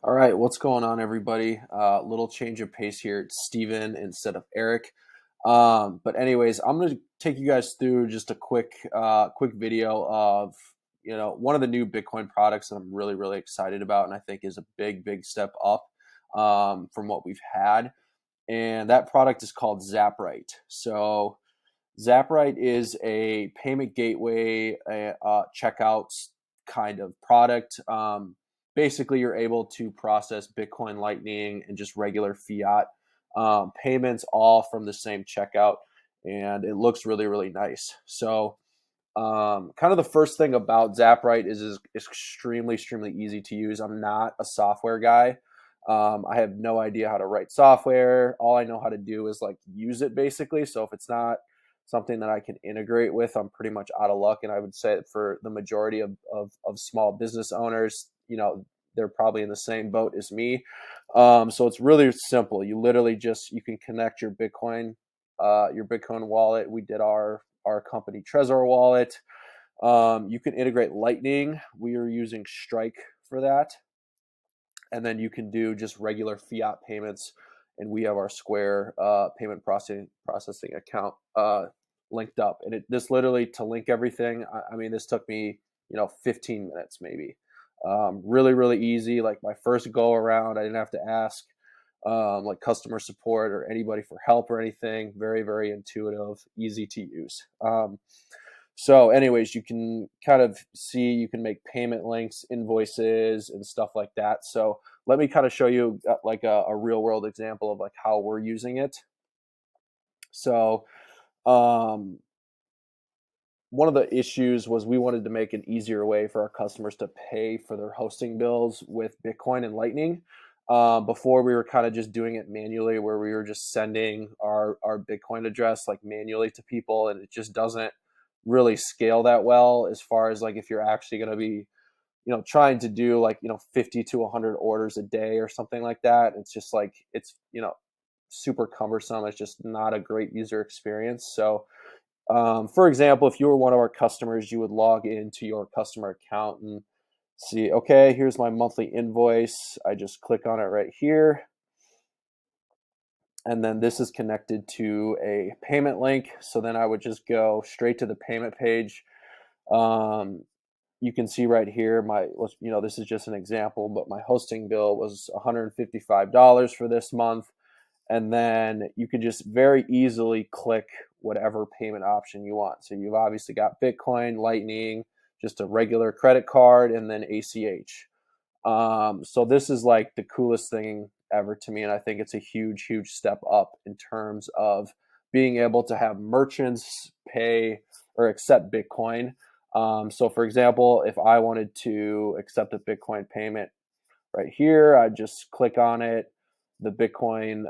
All right, what's going on, everybody? Little change of pace here. It's Steven instead of Eric. But anyways, I'm going to take you guys through just a quick video of one of the new Bitcoin products that I'm really really excited about, and I think is a big step up from what we've had. And that product is called Zaprite. So Zaprite is a payment gateway, checkouts kind of product. Basically, you're able to process Bitcoin, Lightning, and just regular fiat payments all from the same checkout, and it looks really, really nice. So, kind of the first thing about Zaprite is extremely easy to use. I'm not a software guy. I have no idea how to write software. All I know how to do is like use it basically. So if it's not something that I can integrate with, I'm pretty much out of luck. And I would say that for the majority of small business owners, they're probably in the same boat as me. So it's really simple. You literally just you can connect your Bitcoin wallet. We did our company Trezor wallet. You can integrate Lightning. We are using Strike for that, and then you can do just regular fiat payments. And we have our Square payment processing account linked up. And this literally to link everything. I mean, this took me 15 minutes maybe. Really easy. Like my first go around, I didn't have to ask like customer support or anybody for help or anything. Very intuitive, easy to use. So anyways, you can kind of see, you can make payment links, invoices, and stuff like that. So let me kind of show you like a real world example of like how we're using it. So um, one of the issues was we wanted to make an easier way for our customers to pay for their hosting bills with Bitcoin and Lightning. Before we were kind of just doing it manually, where we were just sending our Bitcoin address like manually to people, and it just doesn't really scale that well as far as like if you're actually going to be trying to do like 50 to 100 orders a day or something like that. It's just like it's super cumbersome. It's just not a great user experience. So for example, if you were one of our customers, you would log into your customer account and see, okay, here's my monthly invoice. I just click on it right here. And then this is connected to a payment link. So then I would just go straight to the payment page. You can see right here, this is just an example, but my hosting bill was $155 for this month. And then you can just very easily click whatever payment option you want. So you've obviously got Bitcoin, Lightning, just a regular credit card, and then ACH. So this is like the coolest thing ever to me, and I think it's a huge step up in terms of being able to have merchants pay or accept Bitcoin. So for example, if I wanted to accept a Bitcoin payment right here, I just click on it. The Bitcoin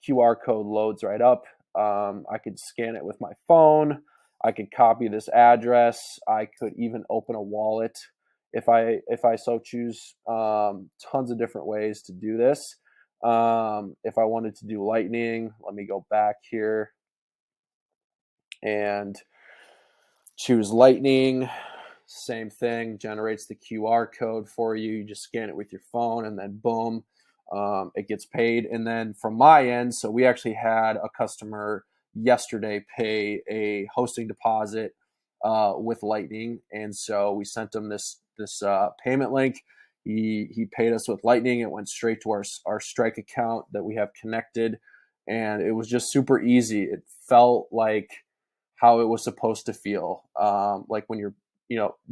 QR code loads right up. I could scan it with my phone. I could copy this address. I could even open a wallet if I so choose. Tons of different ways to do this. If I wanted to do Lightning, let me go back here and choose Lightning. Same thing, generates the QR code for you. You just scan it with your phone, and then boom, it gets paid. And then from my end, so we actually had a customer yesterday pay a hosting deposit with Lightning, and so we sent him this payment link. He paid us with Lightning. It went straight to our Strike account that we have connected, and it was just super easy. It felt like how it was supposed to feel, like when you're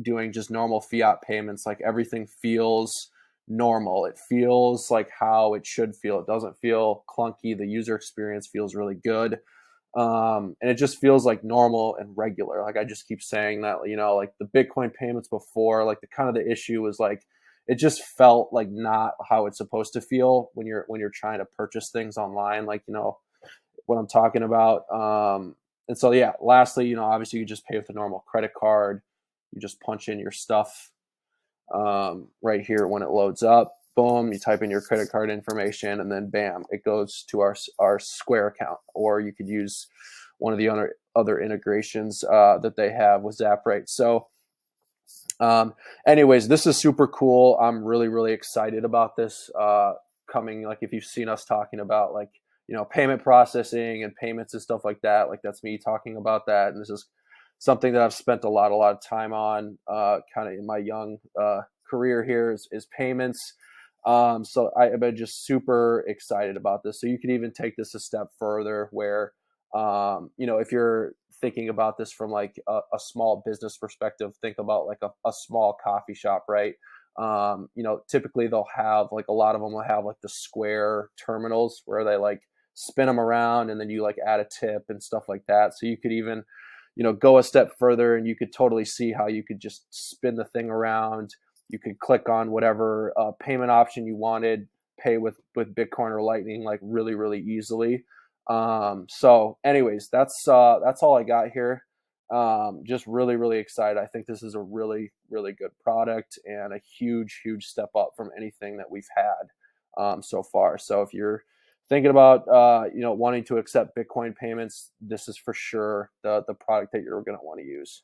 doing just normal fiat payments. Like everything feels normal. It feels like how it should feel. It doesn't feel clunky. The user experience feels really good. And it just feels like normal and regular. Like I just keep saying that, like the Bitcoin payments before, like the kind of the issue was like it just felt like not how it's supposed to feel when you're trying to purchase things online, like what I'm talking about. And so yeah, lastly, obviously you just pay with a normal credit card. You just punch in your stuff right here when it loads up. Boom, you type in your credit card information, and then bam, it goes to our Square account. Or you could use one of the other integrations that they have with Zaprite. So Um, Anyways, this is super cool. I'm really, really excited about this coming. Like, if you've seen us talking about like, payment processing and payments and stuff like that, like that's me talking about that. And this is something that I've spent a lot of time on kind of in my young career here is payments. So I've been just super excited about this. So you could even take this a step further where, if you're thinking about this from like a small business perspective, think about like a small coffee shop, right? Typically they'll have like a lot of them will have like the square terminals where they like spin them around and then you like add a tip and stuff like that. So you could even, go a step further and you could totally see how you could just spin the thing around. You could click on whatever payment option you wanted, pay with Bitcoin or Lightning like really, really easily. So anyways, that's all I got here. Just really, really excited. I think this is a really, really good product and a huge, huge step up from anything that we've had so far. So if you're thinking about wanting to accept Bitcoin payments, this is for sure the product that you're going to want to use.